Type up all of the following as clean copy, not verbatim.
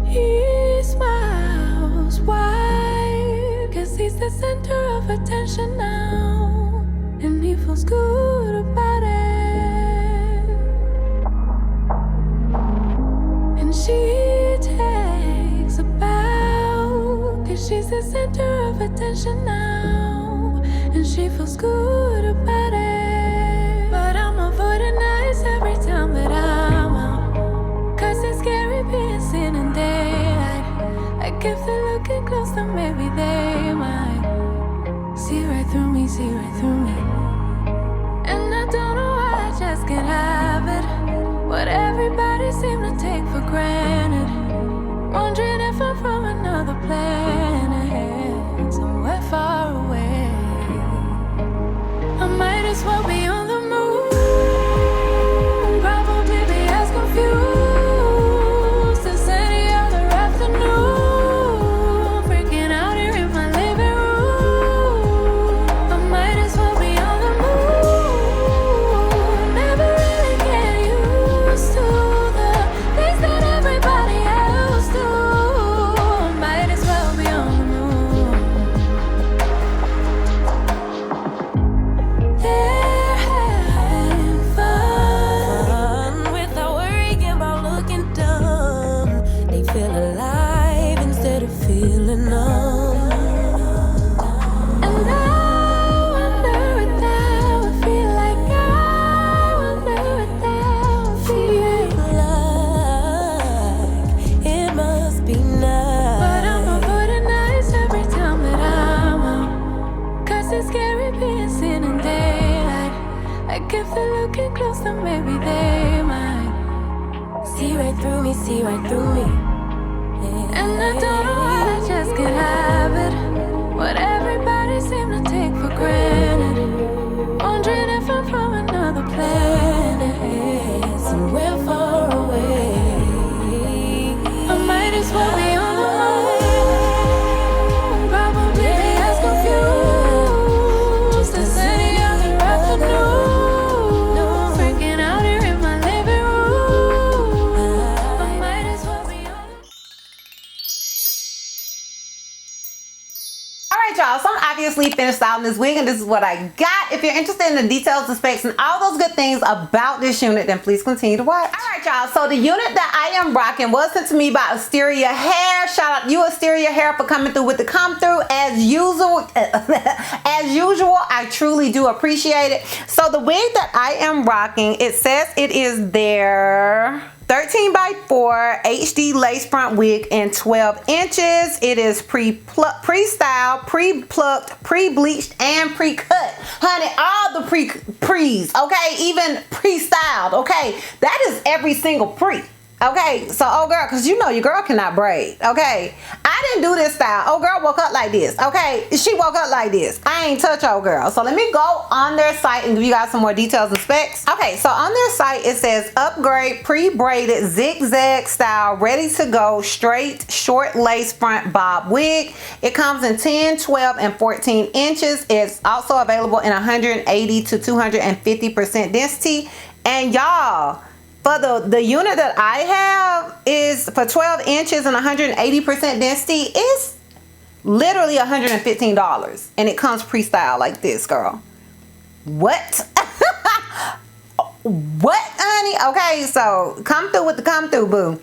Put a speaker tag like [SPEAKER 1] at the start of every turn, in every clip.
[SPEAKER 1] He smiles wide, 'cause he's the center of attention now, and he feels good about it. And she takes a bow, 'cause she's the center of attention now, and she feels good about it. But I'm avoiding eyes every time that I'm out, 'cause it's scary being seen in daylight. Like if they're looking close, then maybe they might see right through me, see right through me. And I don't know why I just can't have it, what everybody seem to take for granted. Wondering if I'm from another planet, somewhere far away. I might as well be on the moon, probably be as confused as any other afternoon, freaking out here in my living room. I might as well be on the moon, never really get used to the things that everybody else do. I might as well be on the moon. They're having fun without worrying about looking dumb. They feel alive instead of feeling numb. And I wonder what that would feel like. I wonder what that would feel like. It must be nice. But I'm avoiding nights every time that I'm out, 'cause it's scary being seen in daylight. Like if they're looking close, then maybe they might see right through me, see right through me. And I don't know why I just can't have it, what everybody seem to take for granted. Wondering if I'm from another planet, somewhere far away. I might as well be on the moon, probably be as confused as any other afternoon, freaking out here in my living room. I might as well be on the
[SPEAKER 2] All right, y'all, so I'm obviously finished styling this wig, and this is what I got. If you're interested in the details, the specs, and all those good things about this unit, then please continue to watch. All right, y'all, so the unit that I am rocking was sent to me by Asteria Hair. Shout out you, Asteria Hair, for coming through with the come through. As usual, I truly do appreciate it. So the wig that I am rocking, it says it is their 13x4 HD lace front wig in 12 inches. It is pre-styled, pre-plucked, pre-bleached, and pre-cut. Honey, all the pre's, okay? Even pre-styled, okay? That is every single pre. Okay, so oh girl, because you know your girl cannot braid, okay? I didn't do this style. Oh girl woke up like this, okay? She woke up like this. I ain't touch old girl. So let me go on their site and give you guys some more details and specs. Okay, so on their site it says upgrade pre-braided zigzag style, ready to go, straight short lace front bob wig. It comes in 10, 12, and 14 inches. It's also available in 180 to 250% density. And y'all, for the unit that I have is for 12 inches and 180% density, is literally $115, and it comes pre-styled like this, girl. What? What, honey? Okay, so come through with the come through, boo.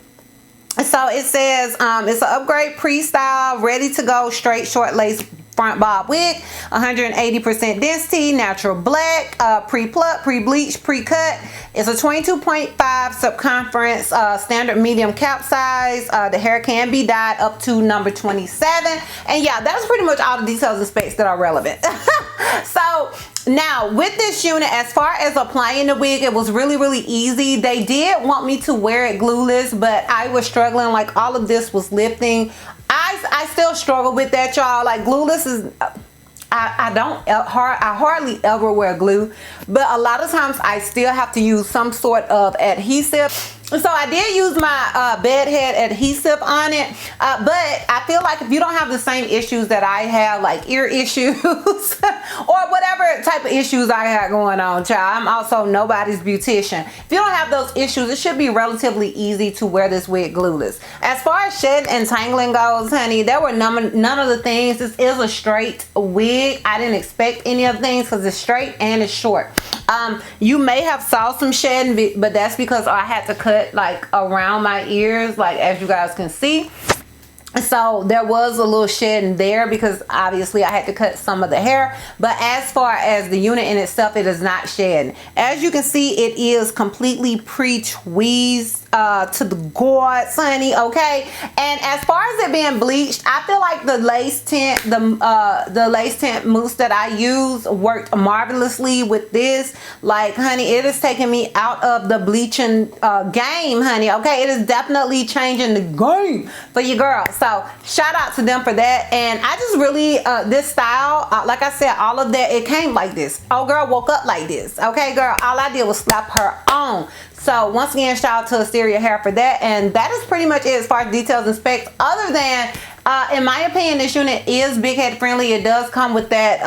[SPEAKER 2] So it says it's an upgrade pre-style, ready to go, straight short lace front bob wig, 180% density, natural black, pre-plucked, pre-bleached, pre-cut. It's a 22.5 circumference, standard medium cap size. The hair can be dyed up to number 27. And yeah, that's pretty much all the details and specs that are relevant. So now with this unit, as far as applying the wig, it was really easy. They did want me to wear it glueless, but I was struggling. Like, all of this was lifting. I still struggle with that, y'all. Like, glueless is, I hardly ever wear glue, but a lot of times I still have to use some sort of adhesive. So I did use my bed head adhesive on it, but I feel like if you don't have the same issues that I have, like ear issues or whatever type of issues I had going on, child, I'm also nobody's beautician. If you don't have those issues, it should be relatively easy to wear this wig glueless. As far as shedding and tangling goes, honey, there were none of the things. This is a straight wig. I didn't expect any of the things because it's straight and it's short. You may have saw some shedding, but that's because I had to cut like around my ears, like as you guys can see. So there was a little shedding there because obviously I had to cut some of the hair. But as far as the unit in itself, it is not shedding. As you can see, it is completely pre-tweezed to the gourds, honey, okay? And as far as it being bleached, I feel like the lace tint, the lace tint mousse that I used worked marvelously with this. Like, honey, it is taking me out of the bleaching game, honey, okay? It is definitely changing the game for your girl. So shout out to them for that. And I just really, this style, like I said, all of that, it came like this. Oh, girl woke up like this, okay, girl? All I did was slap her on. So once again, shout out to Asteria hair for that. And that is pretty much it as far as details and specs, other than in my opinion, this unit is big head friendly. It does come with that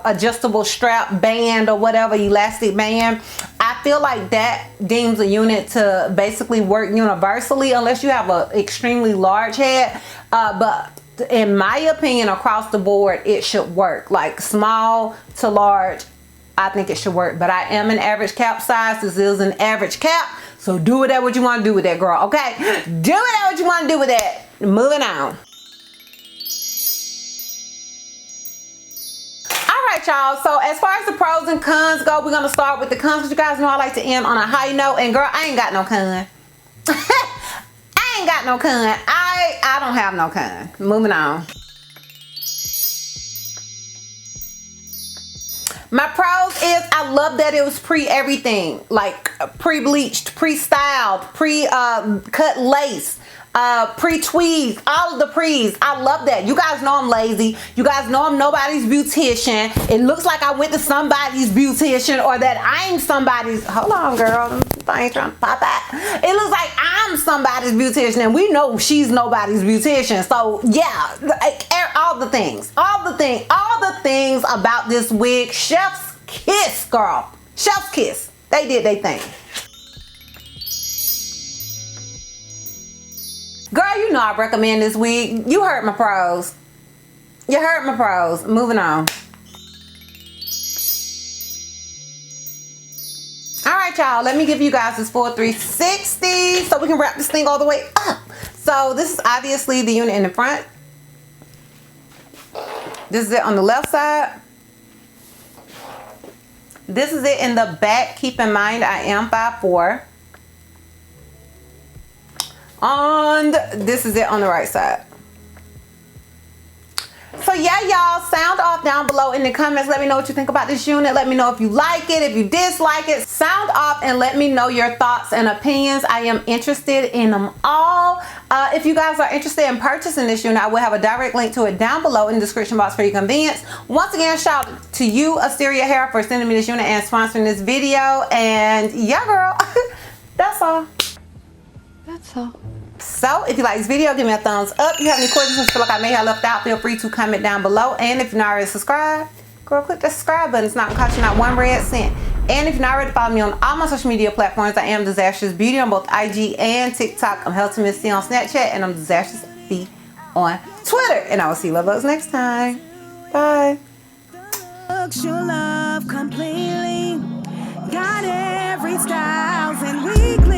[SPEAKER 2] adjustable strap band or whatever, elastic band. I feel like that deems a unit to basically work universally unless you have an extremely large head. But in my opinion, across the board, it should work. Like small to large, I think it should work. But I am an average cap size. This is an average cap. So do whatever you want to do with that, girl, okay? Do whatever you want to do with that. Moving on. All right, y'all. So as far as the pros and cons go, we're going to start with the cons, because you guys know I like to end on a high note. And girl, I ain't got no con. I ain't got no con. I don't have no con. Moving on. My pros is I love that it was pre-everything, like pre-bleached, pre-styled, pre-cut lace, pre-tweezed, all of the pre's. I love that. You guys know I'm lazy. You guys know I'm nobody's beautician. It looks like I went to somebody's beautician, or that I'm somebody's, hold on girl, I ain't trying to pop out. It looks like I'm somebody's beautician, and we know she's nobody's beautician. So yeah, like, all the things about this wig, chef's kiss, girl. Chef's kiss. They did their thing. Girl, you know I recommend this wig. You heard my pros. You heard my pros. Moving on. All right, y'all. Let me give you guys this full 360 so we can wrap this thing all the way up. So this is obviously the unit in the front. This is it on the left side. This is it in the back. Keep in mind I am 5'4". And this is it on the right side. So yeah, y'all, sound off down below in the comments. Let me know what you think about this unit. Let me know if you like it, if you dislike it. Sound off and let me know your thoughts and opinions. I am interested in them all. If you guys are interested in purchasing this unit, I will have a direct link to it down below in the description box for your convenience. Once again, shout out to you, Asteria Hair, for sending me this unit and sponsoring this video. And yeah, girl, that's all. That's all. So if you like this video, give me a thumbs up. If you have any questions or feel like I may have left out, feel free to comment down below. And if you're not already subscribed, girl, click that subscribe button. It's not gonna cost you not one red cent. And if you're not already following me on all my social media platforms, I am DizastrousBeauty on both IG and TikTok. I'm Healthy Miss C on Snapchat, and I'm DizastrousB on Twitter. And I will see you love bugs next time. Bye.
[SPEAKER 3] Your love completely got every style and weakness.